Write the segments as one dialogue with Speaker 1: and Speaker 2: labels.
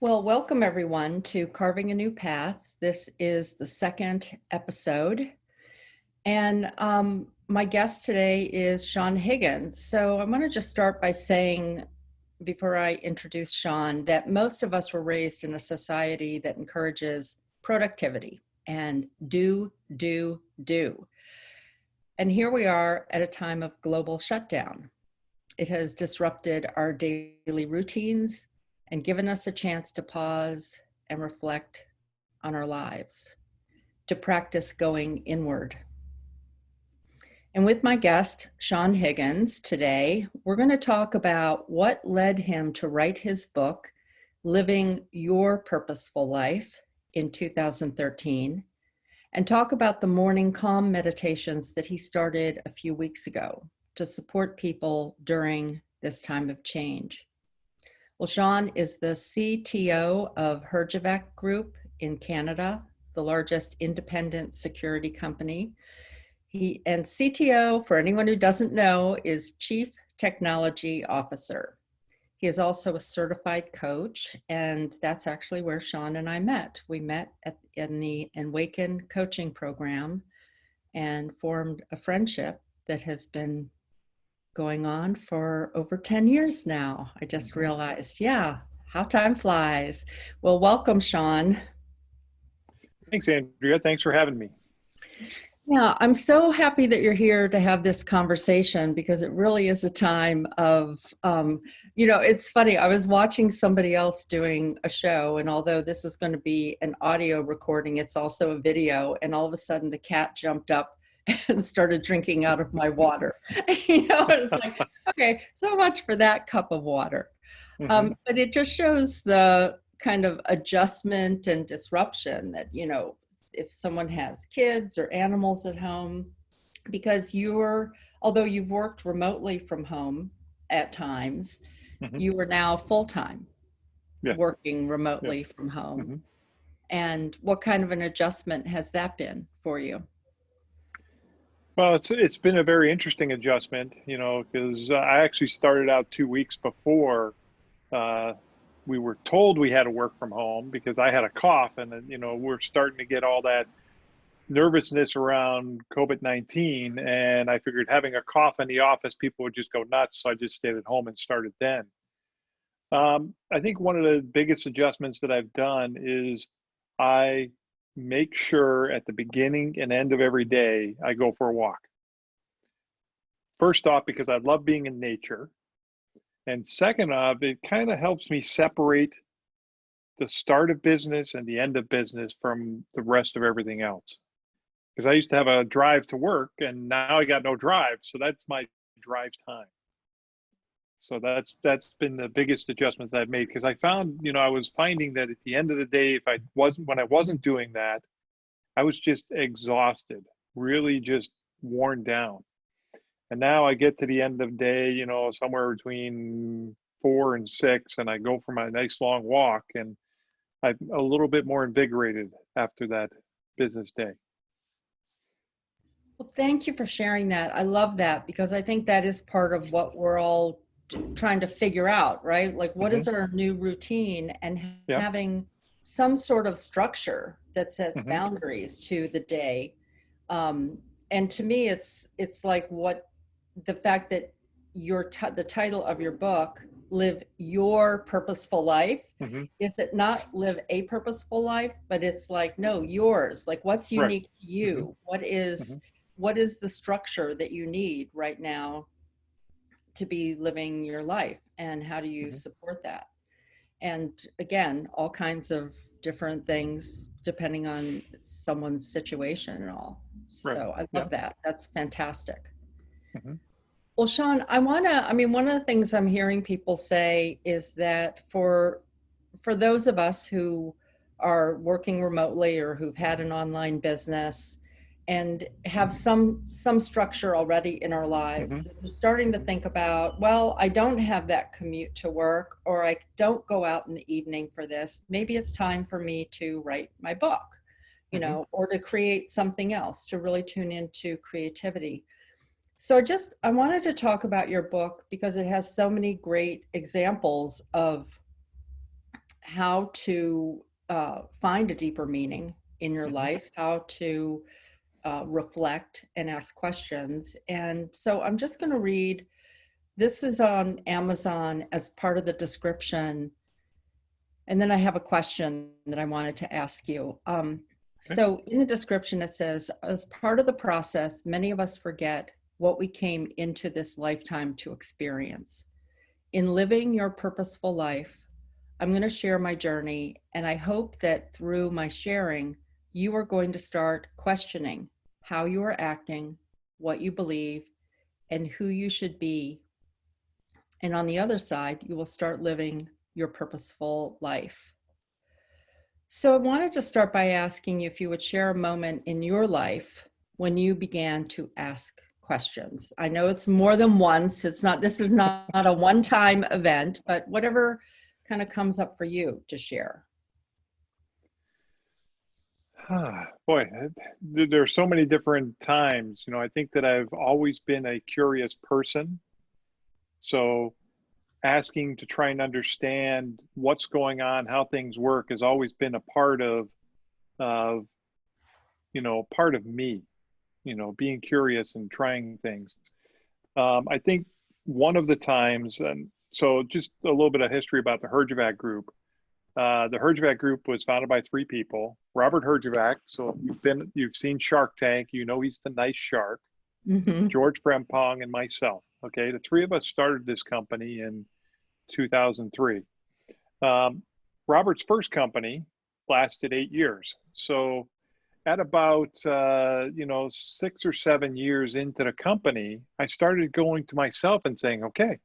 Speaker 1: Well, welcome everyone to Carving a New Path. This is the second episode. And my guest today is Sean Higgins. So I want to just start by saying, before I introduce Sean, that most of us were raised in a society that encourages productivity and do. And here we are at a time of global shutdown. It has disrupted our daily routines and given us a chance to pause and reflect on our lives, to practice going inward. And with my guest, Sean Higgins, today, we're going to talk about what led him to write his book, Living Your Purposeful Life, in 2013, and talk about the morning calm meditations that he started a few weeks ago to support people during this time of change. Well, Sean is the CTO of Herjavec Group in Canada, the largest independent security company. And CTO, for anyone who doesn't know, is Chief Technology Officer. He is also a certified coach, and that's actually where Sean and I met. We met in the Awaken coaching program and formed a friendship that has been going on for over 10 years now. I just realized, how time flies. Well, welcome, Sean.
Speaker 2: Thanks, Andrea. Thanks for having me.
Speaker 1: Yeah, I'm so happy that you're here to have this conversation because it really is a time of, it's funny. I was watching somebody else doing a show, and although this is going to be an audio recording, it's also a video, and all of a sudden the cat jumped up and started drinking out of my water. It's like, okay, so much for that cup of water. But it just shows the kind of adjustment and disruption that, if someone has kids or animals at home, because although you've worked remotely from home at times, you are now full-time working remotely from home. And what kind of an adjustment has that been for you?
Speaker 2: Well, it's been a very interesting adjustment, because I actually started out 2 weeks before we were told we had to work from home because I had a cough, and then, we're starting to get all that nervousness around COVID-19, and I figured having a cough in the office, people would just go nuts, so I just stayed at home and started then. I think one of the biggest adjustments that I've done is I make sure at the beginning and end of every day, I go for a walk. First off, because I love being in nature. And second off, it kind of helps me separate the start of business and the end of business from the rest of everything else. Because I used to have a drive to work, and now I got no drive. So that's my drive time. So that's been the biggest adjustment that I've made, because I found, I was finding that at the end of the day, when I wasn't doing that, I was just exhausted, really just worn down. And now I get to the end of the day, somewhere between 4 and 6, and I go for my nice long walk, and I'm a little bit more invigorated after that business day.
Speaker 1: Well, thank you for sharing that. I love that because I think that is part of what we're all trying to figure out, right? Like, what is our new routine, and having some sort of structure that sets boundaries to the day. And to me, it's like the fact that the title of your book, Live Your Purposeful Life, is it not live a purposeful life, but it's like, no, yours, like what's unique to you? What is the structure that you need right now to be living your life, and how do you support that? And again, all kinds of different things depending on someone's situation and all. So I love that. That's fantastic. Well, Sean, one of the things I'm hearing people say is that for those of us who are working remotely or who've had an online business and have some structure already in our lives, we're starting to think about, well, I don't have that commute to work, or I don't go out in the evening for this. Maybe it's time for me to write my book, or to create something else, to really tune into creativity. So I wanted to talk about your book because it has so many great examples of how to find a deeper meaning in your
Speaker 2: Hmm.
Speaker 1: life, how to reflect and ask questions. And so I'm just going to read, this is on Amazon as part of the description. And then I have a question that I wanted to ask you.
Speaker 2: Okay.
Speaker 1: So in the description, it says, as part of the process, many of us forget what we came into this lifetime to experience. In living your purposeful life, I'm going to share my journey, and I hope that through my sharing, you are going to start questioning how you are acting, what you believe, and who you should be. And on the other side, you will start living your purposeful life. So I wanted to start by asking you if you would share a moment in your life when you began to ask questions. I know it's more than once. This is not a one-time event, but whatever kind of comes up for you to share.
Speaker 2: Boy, there are so many different times. I think that I've always been a curious person. So asking to try and understand what's going on, how things work has always been a of, part of me, being curious and trying things. I think one of the times, and so just a little bit of history about the Herjavec Group. The Herjavec Group was founded by three people. Robert Herjavec, so you've seen Shark Tank, he's the nice shark.
Speaker 1: Mm-hmm.
Speaker 2: George Frempong and myself. Okay, the three of us started this company in 2003. Um, Robert's first company lasted 8 years. So at about 6 or 7 years into the company, I started going to myself and saying, okay,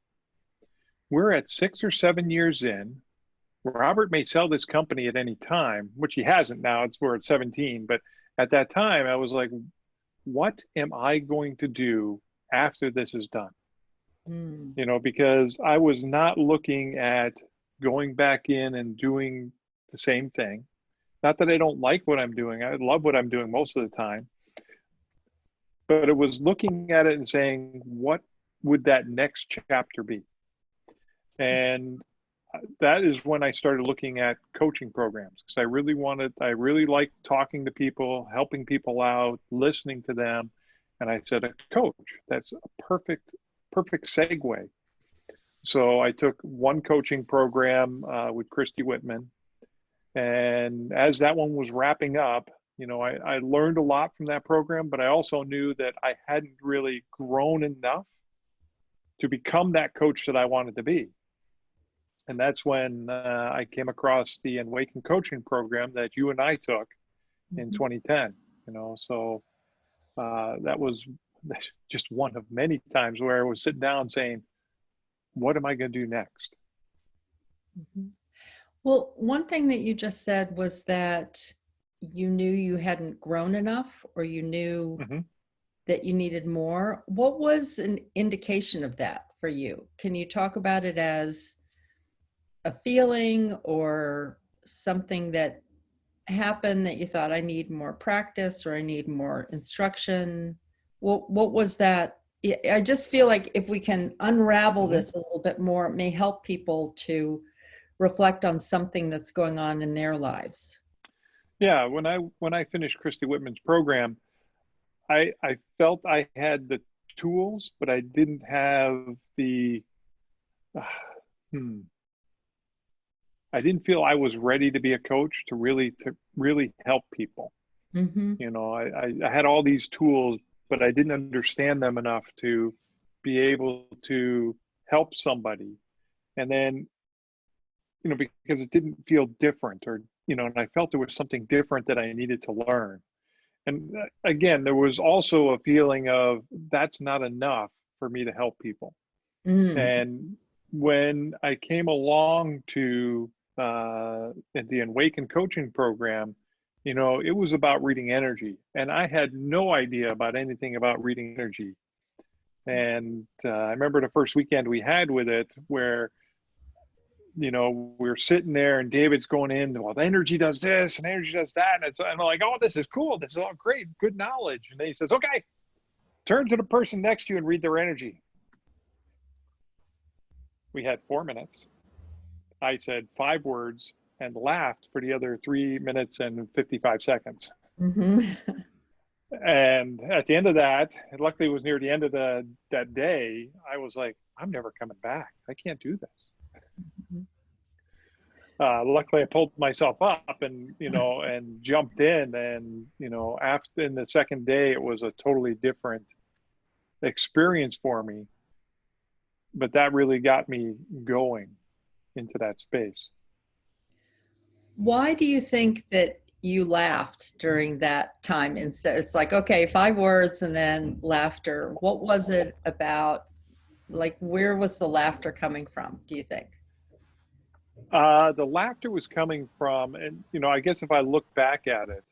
Speaker 2: we're at 6 or 7 years in. Robert may sell this company at any time, which he hasn't now. We're at 17. But at that time, I was like, what am I going to do after this is done?
Speaker 1: Mm.
Speaker 2: Because I was not looking at going back in and doing the same thing. Not that I don't like what I'm doing. I love what I'm doing most of the time. But it was looking at it and saying, what would that next chapter be? And that is when I started looking at coaching programs because I really liked talking to people, helping people out, listening to them. And I said, a coach, that's a perfect segue. So I took one coaching program with Christy Whitman. And as that one was wrapping up, I learned a lot from that program, but I also knew that I hadn't really grown enough to become that coach that I wanted to be. And that's when I came across the Awaken coaching program that you and I took in
Speaker 1: Mm-hmm.
Speaker 2: 2010. So that was just one of many times where I was sitting down saying, what am I going to do next?
Speaker 1: Mm-hmm. Well, one thing that you just said was that you knew you hadn't grown enough, or you knew
Speaker 2: Mm-hmm.
Speaker 1: that you needed more. What was an indication of that for you? Can you talk about it as a feeling or something that happened that you thought, I need more practice or I need more instruction? What was that? I just feel like if we can unravel
Speaker 2: Mm-hmm.
Speaker 1: this a little bit more, it may help people to reflect on something that's going on in their lives.
Speaker 2: Yeah, when I finished Christy Whitman's program, I felt I had the tools, but I didn't have the uh, hmm, I didn't feel I was ready to be a coach to really help people.
Speaker 1: Mm-hmm.
Speaker 2: I had all these tools, but I didn't understand them enough to be able to help somebody. And then, because it didn't feel different and I felt there was something different that I needed to learn. And again, there was also a feeling of that's not enough for me to help people.
Speaker 1: Mm.
Speaker 2: And when I came along to the Awaken coaching program, it was about reading energy. And I had no idea about anything about reading energy. And I remember the first weekend we had with it where, we were sitting there and David's going in, well, the energy does this and energy does that. And I'm like, oh, this is cool. This is all great. Good knowledge. And then he says, okay, turn to the person next to you and read their energy. We had 4 minutes. I said 5 words, and laughed for the other 3 minutes and 55 seconds.
Speaker 1: Mm-hmm.
Speaker 2: And at the end of that, and luckily it was near the end of that day, I was like, I'm never coming back. I can't do this. Luckily I pulled myself up and, and jumped in, and, after in the second day, it was a totally different experience for me, but that really got me going into that space.
Speaker 1: Why do you think that you laughed during that time? Instead, it's like, okay, 5 words and then laughter. What was it about? Like, where was the laughter coming from, do you think?
Speaker 2: The laughter was coming from, and I guess if I look back at it,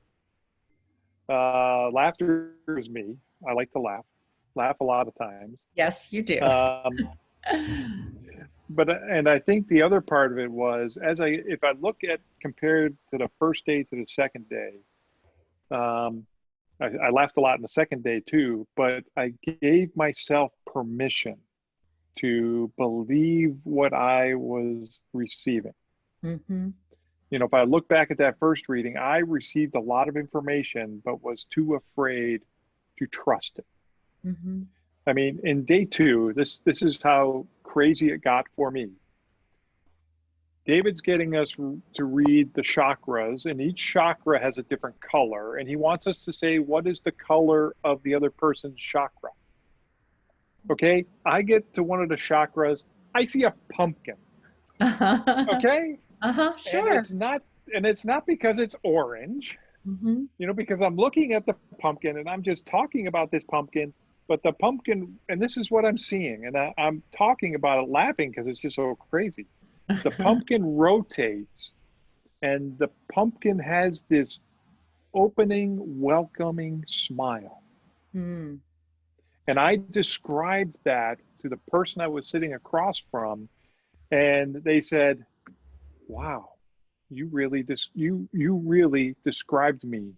Speaker 2: laughter is me. I like to laugh a lot of times.
Speaker 1: Yes, you do.
Speaker 2: And I think the other part of it was, if I look at compared to the first day to the second day, I laughed a lot in the second day too, but I gave myself permission to believe what I was receiving.
Speaker 1: Mm-hmm.
Speaker 2: If I look back at that first reading, I received a lot of information, but was too afraid to trust it.
Speaker 1: Mm-hmm.
Speaker 2: I mean, in day 2, this is how crazy it got for me. David's getting us to read the chakras, and each chakra has a different color, and he wants us to say, what is the color of the other person's chakra? Okay, I get to one of the chakras, I see a pumpkin. Okay?
Speaker 1: Sure.
Speaker 2: And it's not because it's orange,
Speaker 1: Mm-hmm.
Speaker 2: because I'm looking at the pumpkin and I'm just talking about this pumpkin, but the pumpkin, and this is what I'm seeing, and I'm talking about it laughing because it's just so crazy. The pumpkin rotates, and the pumpkin has this opening, welcoming smile.
Speaker 1: Mm.
Speaker 2: And I described that to the person I was sitting across from, and they said, wow, you really described me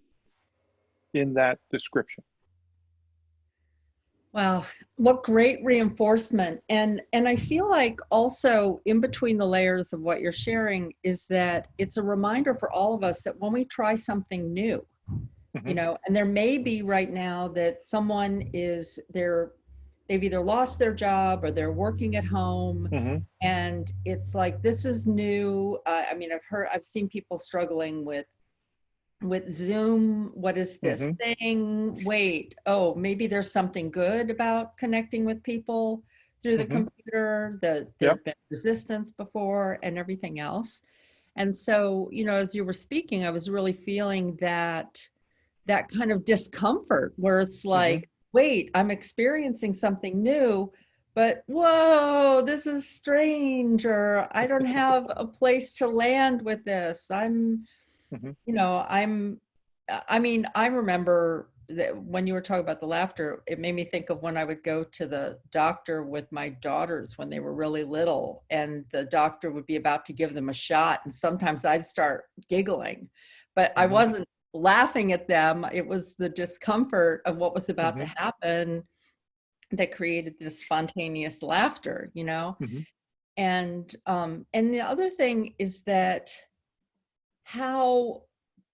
Speaker 2: in that description.
Speaker 1: Wow, what great reinforcement. And I feel like also in between the layers of what you're sharing is that it's a reminder for all of us that when we try something new,
Speaker 2: Mm-hmm.
Speaker 1: and there may be right now that someone they've either lost their job or they're working at home,
Speaker 2: Mm-hmm.
Speaker 1: and it's like, this is new. I mean, I've seen people struggling with Zoom. What is this
Speaker 2: Mm-hmm.
Speaker 1: thing? Wait, oh, maybe there's something good about connecting with people through the
Speaker 2: Mm-hmm.
Speaker 1: computer.
Speaker 2: Yep.
Speaker 1: There've been resistance before and everything else. And so, as you were speaking, I was really feeling that kind of discomfort where it's
Speaker 2: Mm-hmm.
Speaker 1: like, wait, I'm experiencing something new, but whoa, this is strange, or I don't have a place to land with this.
Speaker 2: Mm-hmm.
Speaker 1: I mean, I remember that when you were talking about the laughter, it made me think of when I would go to the doctor with my daughters when they were really little, and the doctor would be about to give them a shot. And sometimes I'd start giggling, but I
Speaker 2: Mm-hmm.
Speaker 1: wasn't laughing at them. It was the discomfort of what was about to
Speaker 2: Mm-hmm.
Speaker 1: happen that created this spontaneous laughter.
Speaker 2: Mm-hmm.
Speaker 1: And the other thing is that how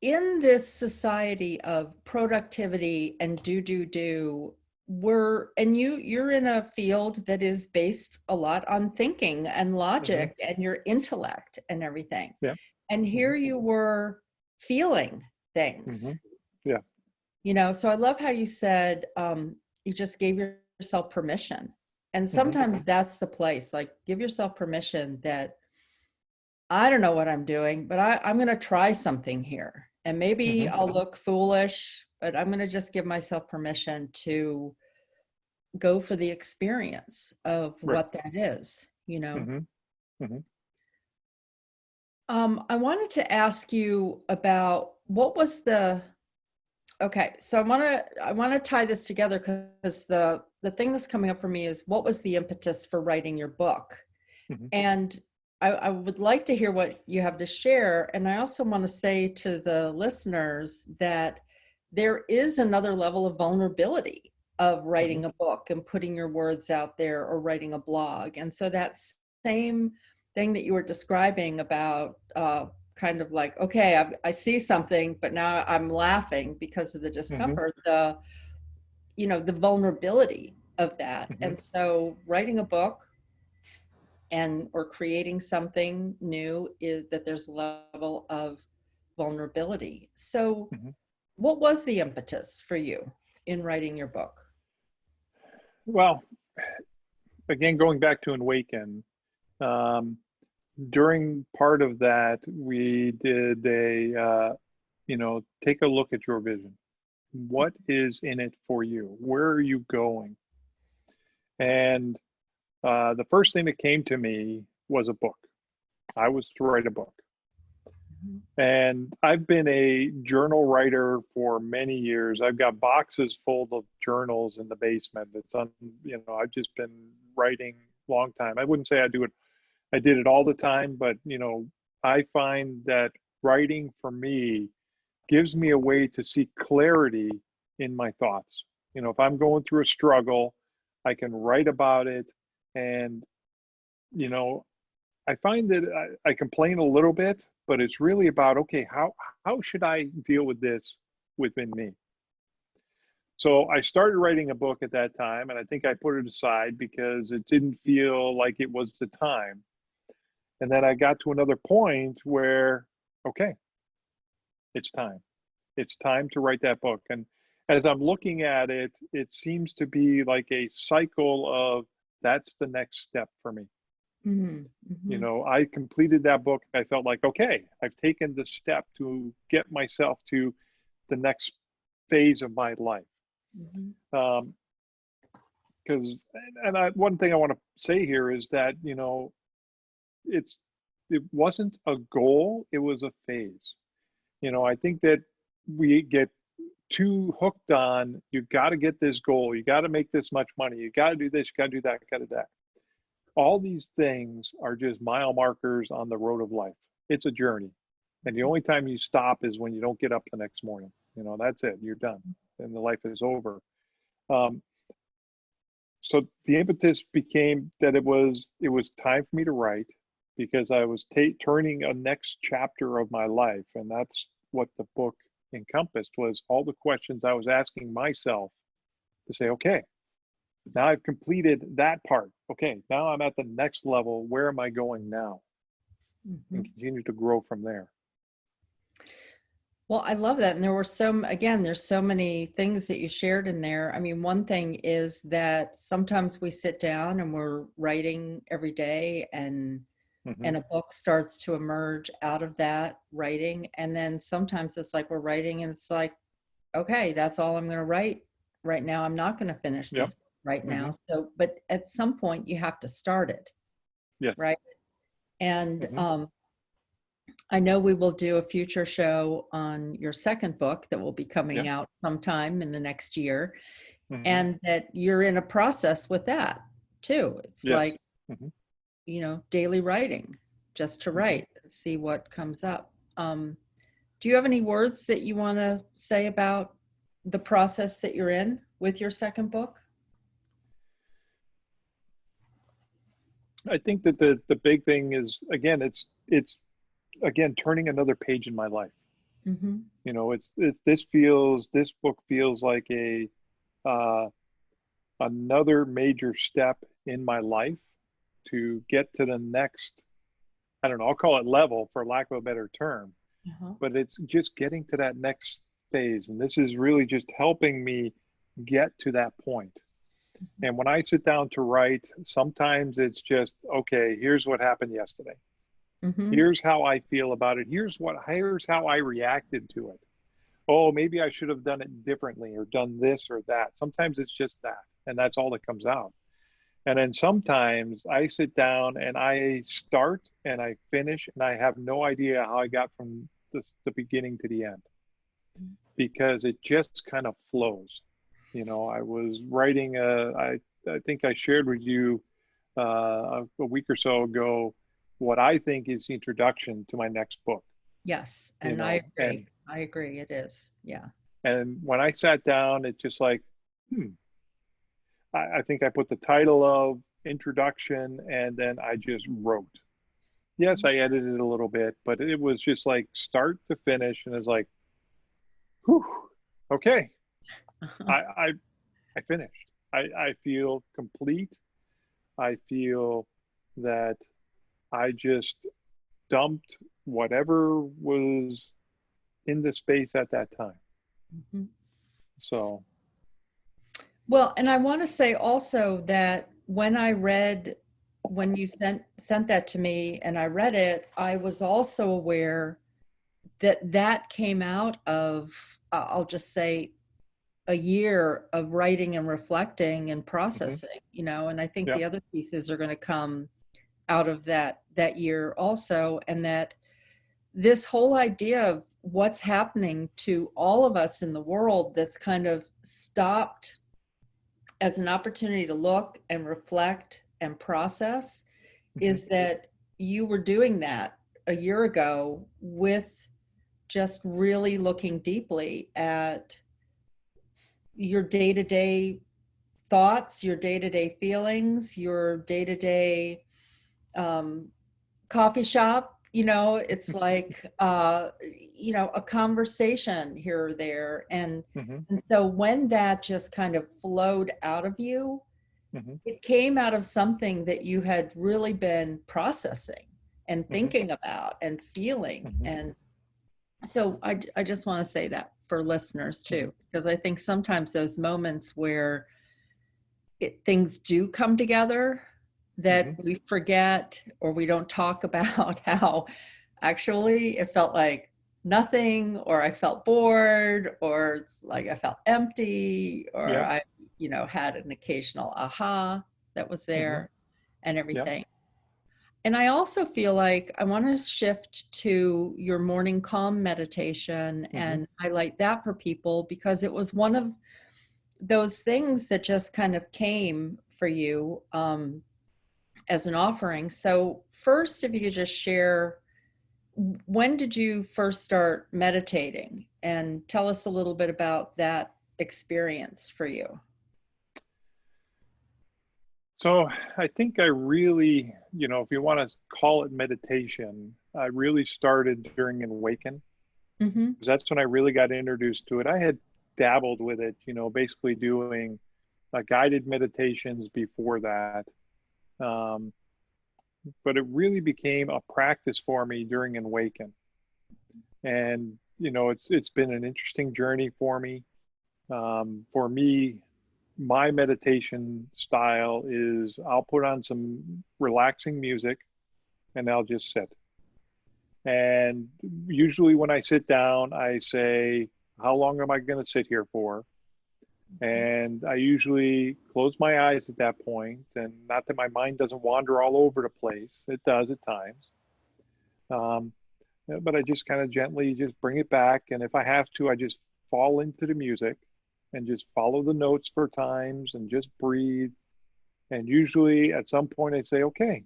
Speaker 1: in this society of productivity and do, you're in a field that is based a lot on thinking and
Speaker 2: Mm-hmm.
Speaker 1: logic and your intellect and everything.
Speaker 2: Yeah.
Speaker 1: And
Speaker 2: Mm-hmm.
Speaker 1: here you were feeling
Speaker 2: Mm-hmm.
Speaker 1: things,
Speaker 2: Yeah.
Speaker 1: so I love how you said, you just gave yourself permission. And
Speaker 2: Mm-hmm.
Speaker 1: sometimes that's the place, like, give yourself permission that I don't know what I'm doing, but I'm going to try something here. And maybe
Speaker 2: Mm-hmm.
Speaker 1: I'll look foolish, but I'm going to just give myself permission to go for the experience of
Speaker 2: Right.
Speaker 1: what that is.
Speaker 2: Mm-hmm. Mm-hmm.
Speaker 1: I wanted to ask you about okay, so I want to tie this together, because the thing that's coming up for me is, what was the impetus for writing your book?
Speaker 2: Mm-hmm.
Speaker 1: And I would like to hear what you have to share. And I also want to say to the listeners that there is another level of vulnerability of
Speaker 2: Mm-hmm.
Speaker 1: writing a book and putting your words out there, or writing a blog. And so that same thing that you were describing about kind of like, okay, I see something, but now I'm laughing because of the
Speaker 2: Hmm.
Speaker 1: discomfort, the vulnerability of that.
Speaker 2: Hmm.
Speaker 1: And so writing a book and or creating something new is that there's a level of vulnerability. So
Speaker 2: Hmm.
Speaker 1: what was the impetus for you in writing your book?
Speaker 2: Well, again, going back to Awaken, um, during part of that, we did take a look at your vision. What is in it for you? Where are you going? And the first thing that came to me was a book. I was to write a book.
Speaker 1: Mhm.
Speaker 2: And I've been a journal writer for many years. I've got boxes full of journals in the basement. I've just been writing a long time. I wouldn't say I did it all the time, but I find that writing for me gives me a way to see clarity in my thoughts. If I'm going through a struggle, I can write about it. And, you know, I find that I complain a little bit, but it's really about, okay, how should I deal with this within me? So I started writing a book at that time, and I think I put it aside because it didn't feel like it was the time. And then I got to another point where, okay, it's time. It's time to write that book. And as I'm looking at it, it seems to be like a cycle of that's the next step for me.
Speaker 1: Mhm, mhm,
Speaker 2: I completed that book. I felt like, okay, I've taken the step to get myself to the next phase of my life.
Speaker 1: mhm,
Speaker 2: Um, because, one thing I want to say here is that, it's, it wasn't a goal, it was a phase. I think that we get too hooked on, you got to get this goal, you got to make this much money, you got to do this, you got to do that, got to do that. All these things are just mile markers on the road of life. It's a journey. And the only time you stop is when you don't get up the next morning. That's it, you're done. And the life is over. Um, so the impetus became that it was time for me to write because I was turning a next chapter of my life. And that's what the book encompassed, was all the questions I was asking myself to say, okay, now I've completed that part. Okay, now I'm at the next level. Where am I going now? And
Speaker 1: mhm.
Speaker 2: continue to grow from there.
Speaker 1: Well, I love that. And there were again, there's so many things that you shared in there. I mean, one thing is that sometimes we sit down and we're writing every day
Speaker 2: Hmm.
Speaker 1: and a book starts to emerge out of that writing. And then sometimes it's like we're writing and it's like, okay, that's all I'm going to write right now. I'm not going to finish
Speaker 2: Yep.
Speaker 1: this right
Speaker 2: Hmm.
Speaker 1: now. So, but at some point you have to start it,
Speaker 2: Yes.
Speaker 1: right? And
Speaker 2: Hmm.
Speaker 1: I know we will do a future show on your second book that will be coming
Speaker 2: Yep.
Speaker 1: out sometime in the next year,
Speaker 2: Hmm.
Speaker 1: and that you're in a process with that too. It's
Speaker 2: Yes.
Speaker 1: like,
Speaker 2: Hmm.
Speaker 1: daily writing, just to
Speaker 2: Hmm.
Speaker 1: write and see what comes up. Do you have any words that you want to say about the process that you're in with your second book?
Speaker 2: I think that the big thing is, again, it's again turning another page in my life.
Speaker 1: Mm-hmm.
Speaker 2: This book feels like a uh, another major step in my life to get to the next, I don't know, I'll call it level for lack of a better term,
Speaker 1: Uh-huh.
Speaker 2: but it's just getting to that next phase. And this is really just helping me get to that point. And when I sit down to write, sometimes it's just, okay, here's what happened yesterday.
Speaker 1: Mm-hmm.
Speaker 2: Here's how I feel about it. Here's how I reacted to it. Oh, maybe I should have done it differently or done this or that. Sometimes it's just that, and that's all that comes out. And then sometimes I sit down and I start and I finish and I have no idea how I got from the beginning to the end because it just kind of flows. I was writing I think I shared with you a week or so ago what I think is the introduction to my next book.
Speaker 1: Yes,
Speaker 2: You
Speaker 1: and I
Speaker 2: know,
Speaker 1: agree. I agree. It is. Yeah.
Speaker 2: and when I sat down, it just like, hmm, I think I put the title of introduction and then I just wrote. Yes, I edited a little bit, but it was just like start to finish, and it's like, whew, okay, I I, I finished. I feel complete. I feel that I just dumped whatever was in the space at that time.
Speaker 1: Mhm.
Speaker 2: So,
Speaker 1: Well, and I want to say also that when you sent that to me and I read it, I was also aware that that came out of, I'll just say, a year of writing and reflecting and
Speaker 2: mhm,
Speaker 1: processing, and I think
Speaker 2: yeah,
Speaker 1: the other pieces are going to come out of that year also, and that this whole idea of what's happening to all of us in the world that's kind of stopped as an opportunity to look and reflect and process
Speaker 2: mhm,
Speaker 1: is that you were doing that a year ago with just really looking deeply at your day-to-day thoughts, your day-to-day feelings, your day-to-day um, coffee shop. It's like a conversation here or there,
Speaker 2: mhm,
Speaker 1: and so when that just kind of flowed out of you,
Speaker 2: mhm,
Speaker 1: it came out of something that you had really been processing and
Speaker 2: mhm,
Speaker 1: thinking about and feeling.
Speaker 2: mhm,
Speaker 1: And so I just want to say that for listeners
Speaker 2: mhm,
Speaker 1: too, because I think sometimes those moments where things do come together, that
Speaker 2: mhm,
Speaker 1: we forget or we don't talk about how actually it felt like nothing, or I felt bored, or it's like I felt empty, or
Speaker 2: yeah,
Speaker 1: I had an occasional aha that was
Speaker 2: mhm,
Speaker 1: there and
Speaker 2: yeah,
Speaker 1: everything. And I also feel like I want to shift to your morning calm meditation
Speaker 2: mhm,
Speaker 1: and highlight that for people, because it was one of those things that just kind of came for you as an offering. So, first, if you could just share, when did you first start meditating, and tell us a little bit about that experience for you?
Speaker 2: So I think I really, if you want to call it meditation, I really started during Awaken,
Speaker 1: Mm-hmm.
Speaker 2: because that's when I really got introduced to it. I had dabbled with it, basically doing guided meditations before that. Um, but it really became a practice for me during Awaken. And, it's been an interesting journey for me. For me, my meditation style is I'll put on some relaxing music and I'll just sit. And usually when I sit down, I say, how long am I going to sit here for? And I usually close my eyes at that point, and not that my mind doesn't wander all over the place. It does at times. Um, but I just kind of gently just bring it back. And if I have to, I just fall into the music and just follow the notes for times and just breathe. And usually at some point I say, okay.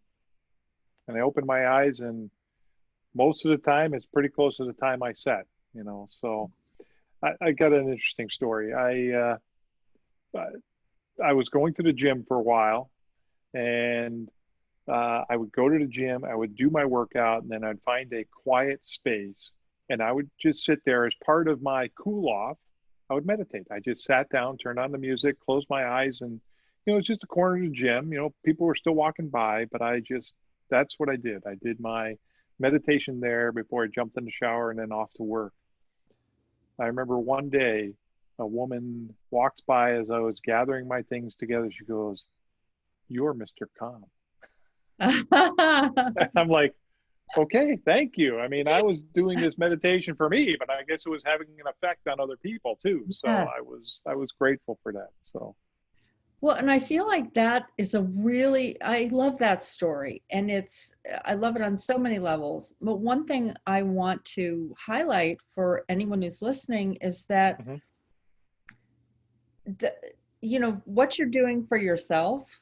Speaker 2: And I open my eyes, and most of the time it's pretty close to the time I set. So I got an interesting story. I was going to the gym for a while, and I would go to the gym, I would do my workout, and then I'd find a quiet space, and I would just sit there as part of my cool off. I would meditate. I just sat down, turned on the music, closed my eyes, and it's just a corner of the gym. People were still walking by, but that's what I did. I did my meditation there before I jumped in the shower and then off to work. I remember one day a woman walks by as I was gathering my things together. She goes, "You're Mr. Calm." I'm like, okay, thank you. I mean, I was doing this meditation for me, but I guess it was having an effect on other people too. So
Speaker 1: Yes.
Speaker 2: I was grateful for that. So,
Speaker 1: Well, and I feel like that is I love that story. And I love it on so many levels. But one thing I want to highlight for anyone who's listening is that,
Speaker 2: mhm,
Speaker 1: the, what you're doing for yourself,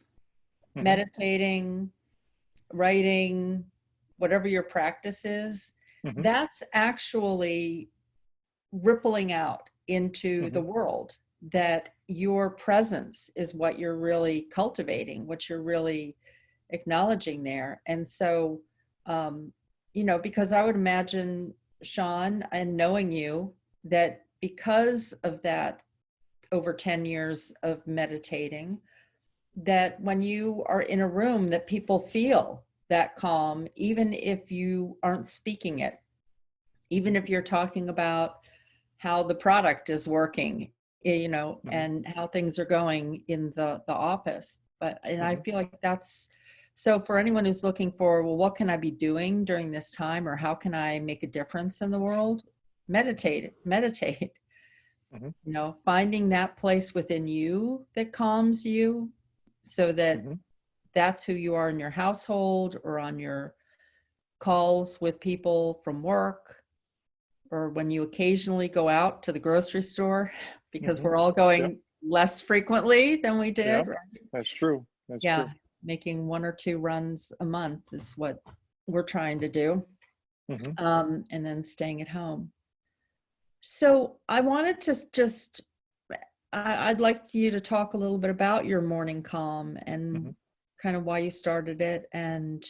Speaker 2: mhm,
Speaker 1: meditating, writing, whatever your practice is,
Speaker 2: mhm,
Speaker 1: that's actually rippling out into the
Speaker 2: mhm,
Speaker 1: world, that your presence is what you're really cultivating, what you're really acknowledging there. And so Because I would imagine, Sean, and knowing you, that because of that over 10 years of meditating, that when you are in a room that people feel that calm, even if you aren't speaking it, even if you're talking about how the product is working, and how things are going in the office. And I feel like that's, so for anyone who's looking for, well, what can I be doing during this time, or how can I make a difference in the world? Meditate, finding that place within you that calms you, so that that's who you are in your household, or on your calls with people from work, or when you occasionally go out to the grocery store, because we're all going less frequently than we did. Right?
Speaker 2: That's true. That's true.
Speaker 1: Making 1 or 2 runs a month is what we're trying to do. And then staying at home. So I wanted to just, I'd like you to talk a little bit about your morning calm, and kind of why you started it, and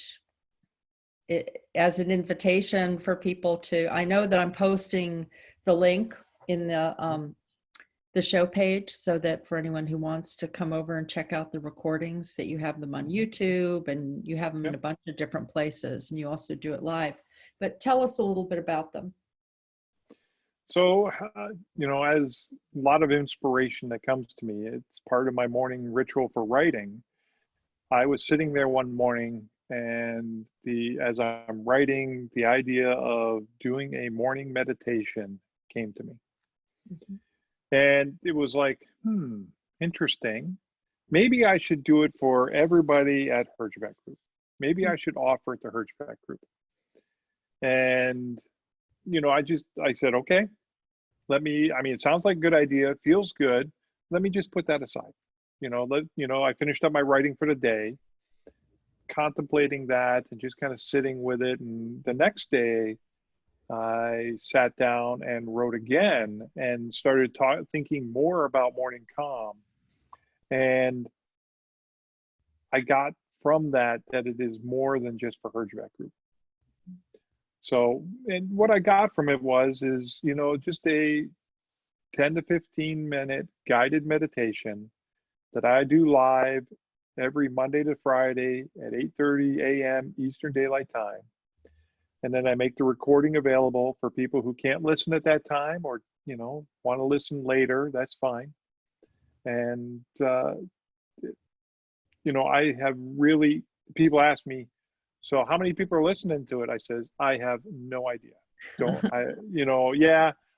Speaker 1: it as an invitation for people to, I know that I'm posting the link in the show page, so that for anyone who wants to come over and check out the recordings, that you have them on YouTube, and you have them in a bunch of different places, and you also do it live. But tell us a little bit about them.
Speaker 2: So, as a lot of inspiration that comes to me, it's part of my morning ritual for writing. I was sitting there one morning, and as I'm writing, the idea of doing a morning meditation came to me. And it was like, interesting. Maybe I should do it for everybody at Herjavec Group. Maybe I should offer it to Herjavec Group. And, I said, okay, it sounds like a good idea. It feels good. Let me just put that aside. I finished up my writing for the day, contemplating that and just kind of sitting with it. And the next day, I sat down and wrote again and started thinking more about morning calm. And I got from that it is more than just for Herjavec Group. So, and what I got from it is, just a 10 to 15 minute guided meditation that I do live every Monday to Friday at 8:30 a.m. Eastern Daylight Time. And then I make the recording available for people who can't listen at that time, or, want to listen later. That's fine. And, I have really, people ask me, so how many people are listening to it? I says, I have no idea.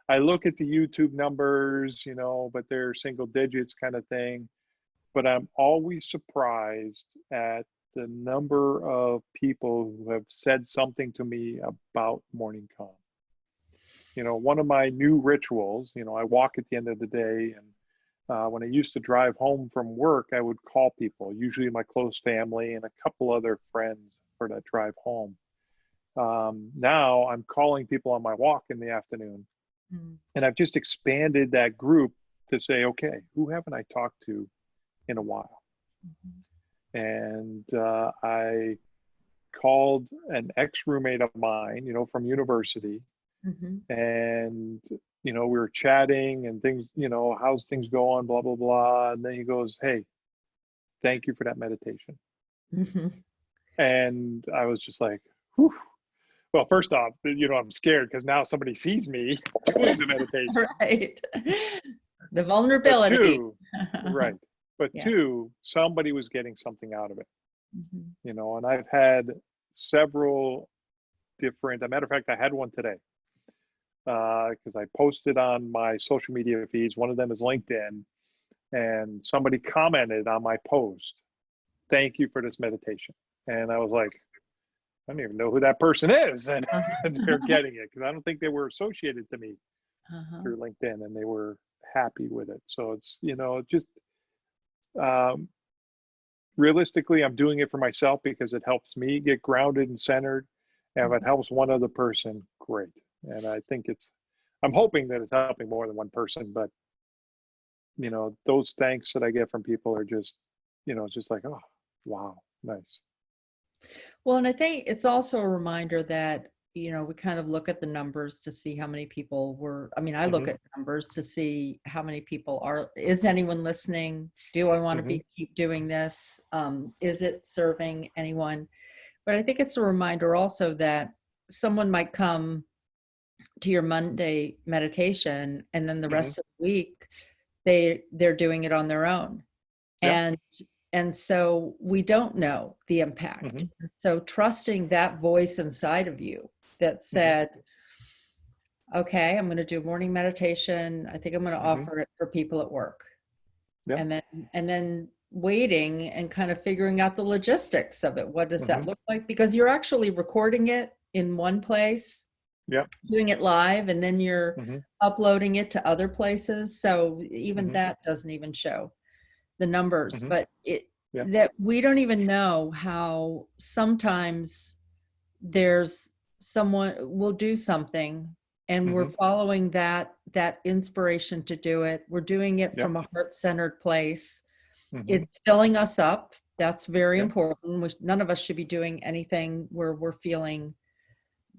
Speaker 2: I look at the YouTube numbers, but they're single digits kind of thing. But I'm always surprised at the number of people who have said something to me about morning calm. One of my new rituals, I walk at the end of the day, and when I used to drive home from work, I would call people, usually my close family and a couple other friends, for that drive home. Now I'm calling people on my walk in the afternoon. And I've just expanded that group to say, okay, who haven't I talked to in a while? And I called an ex-roommate of mine, from university. And, we were chatting and things, how's things going, blah, blah, blah. And then he goes, hey, thank you for that meditation. And I was just like, whew. Well, first off, I'm scared because now somebody sees me doing the meditation.
Speaker 1: Right. The vulnerability.
Speaker 2: But two, somebody was getting something out of it. And I've had several different, as a matter of fact, I had one today because I posted on my social media feeds. One of them is LinkedIn, and somebody commented on my post, thank you for this meditation. And I was like, I don't even know who that person is. And they're getting it because I don't think they were associated to me through LinkedIn, and they were happy with it. So it's, just realistically, I'm doing it for myself because it helps me get grounded and centered. And if it helps one other person, great. And I think I'm hoping that it's helping more than one person, but those thanks that I get from people are just, it's just like, oh, wow, nice.
Speaker 1: Well, and I think it's also a reminder that, you know, we kind of look at the numbers to see how many people were, I mean, I look
Speaker 2: Hmm.
Speaker 1: at numbers to see how many people are, is anyone listening? Do I want to
Speaker 2: Hmm.
Speaker 1: be keep doing this? Is it serving anyone? But I think it's a reminder also that someone might come to your Monday meditation and then the
Speaker 2: Hmm.
Speaker 1: rest of the week they're doing it on their own.
Speaker 2: Yeah.
Speaker 1: And so we don't know the impact.
Speaker 2: Hmm.
Speaker 1: So trusting that voice inside of you that
Speaker 2: Hmm.
Speaker 1: said, okay, I'm going to do morning meditation. I think I'm going to
Speaker 2: Hmm.
Speaker 1: offer it for people at work.
Speaker 2: Yeah.
Speaker 1: And then waiting and kind of figuring out the logistics of it. What does
Speaker 2: Hmm.
Speaker 1: that look like? Because you're actually recording it in one place,
Speaker 2: Yeah.
Speaker 1: doing it live, and then you're
Speaker 2: Hmm.
Speaker 1: uploading it to other places. So even
Speaker 2: Hmm.
Speaker 1: that doesn't even show the numbers,
Speaker 2: Hmm.
Speaker 1: but it
Speaker 2: Yeah.
Speaker 1: that we don't even know how sometimes there's someone will do something and we're
Speaker 2: Hmm.
Speaker 1: following that inspiration to do it. We're doing it
Speaker 2: Yeah.
Speaker 1: from a heart-centered place.
Speaker 2: Hmm.
Speaker 1: It's filling us up. That's very
Speaker 2: Yeah.
Speaker 1: important. None of us should be doing anything where we're feeling,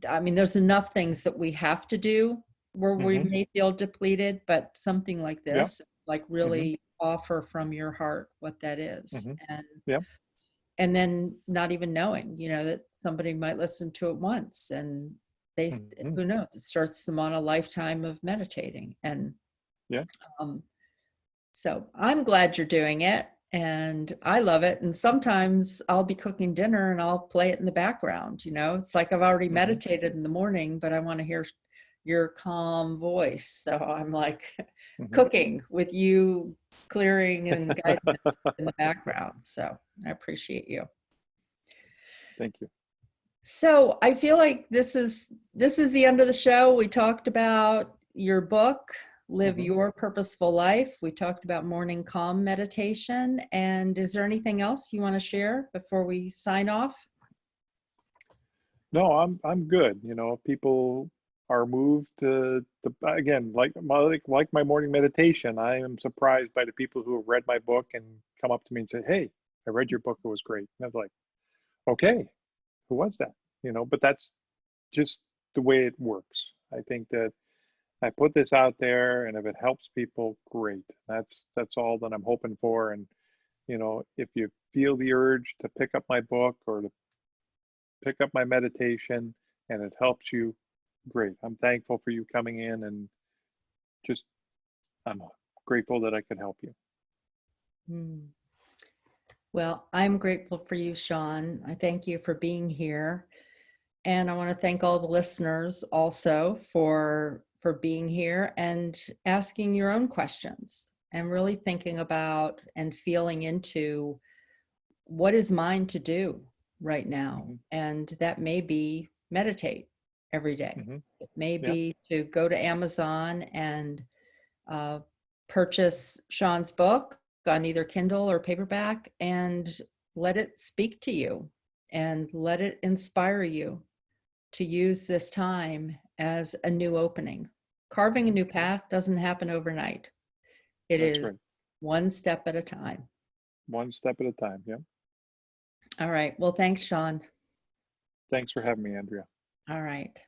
Speaker 1: I mean, there's enough things that we have to do where we
Speaker 2: Hmm.
Speaker 1: may feel depleted, but something like
Speaker 2: Yeah.
Speaker 1: this, like
Speaker 2: Hmm.
Speaker 1: really offer from your heart what that is.
Speaker 2: Hmm.
Speaker 1: And
Speaker 2: Yeah.
Speaker 1: then not even knowing, you know, that somebody might listen to it once and they,
Speaker 2: Hmm.
Speaker 1: who knows, it starts them on a lifetime of meditating. And
Speaker 2: Yeah.
Speaker 1: um, so I'm glad you're doing it and I love it. And sometimes I'll be cooking dinner and I'll play it in the background. You know, it's like I've already
Speaker 2: Hmm.
Speaker 1: meditated in the morning, but I want to hear your calm voice. So I'm like
Speaker 2: Hmm.
Speaker 1: cooking with you clearing and guiding us in the background. So I appreciate you.
Speaker 2: Thank you.
Speaker 1: So I feel like this is the end of the show. We talked about your book, Live
Speaker 2: Hmm.
Speaker 1: Your Purposeful Life. We talked about morning calm meditation. And is there anything else you want to share before we sign off?
Speaker 2: No, I'm good. You know, people are moved to again, like my morning meditation. I am surprised by the people who have read my book and come up to me and say, "Hey, I read your book. It was great." And I was like, "Okay, who was that?" You know, but that's just the way it works. I think that I put this out there, and if it helps people, great. That's all that I'm hoping for. And you know, if you feel the urge to pick up my book or to pick up my meditation and it helps you, great. I'm thankful for you coming in and just I'm grateful that I could help you.
Speaker 1: Hmm. Well, I'm grateful for you, Sean. I thank you for being here. And I want to thank all the listeners also for being here and asking your own questions and really thinking about and feeling into what is mine to do right now.
Speaker 2: Hmm.
Speaker 1: And that may be meditate every day.
Speaker 2: Hmm.
Speaker 1: It may
Speaker 2: Yeah.
Speaker 1: be to go to Amazon and uh, purchase Sean's book on either Kindle or paperback and let it speak to you and let it inspire you to use this time as a new opening. Carving a
Speaker 2: Hmm.
Speaker 1: new path doesn't happen overnight. It
Speaker 2: That's
Speaker 1: is
Speaker 2: right.
Speaker 1: one step at a time.
Speaker 2: One step at a time. Yeah.
Speaker 1: All right. Well, thanks, Sean.
Speaker 2: Thanks for having me, Andrea.
Speaker 1: All right.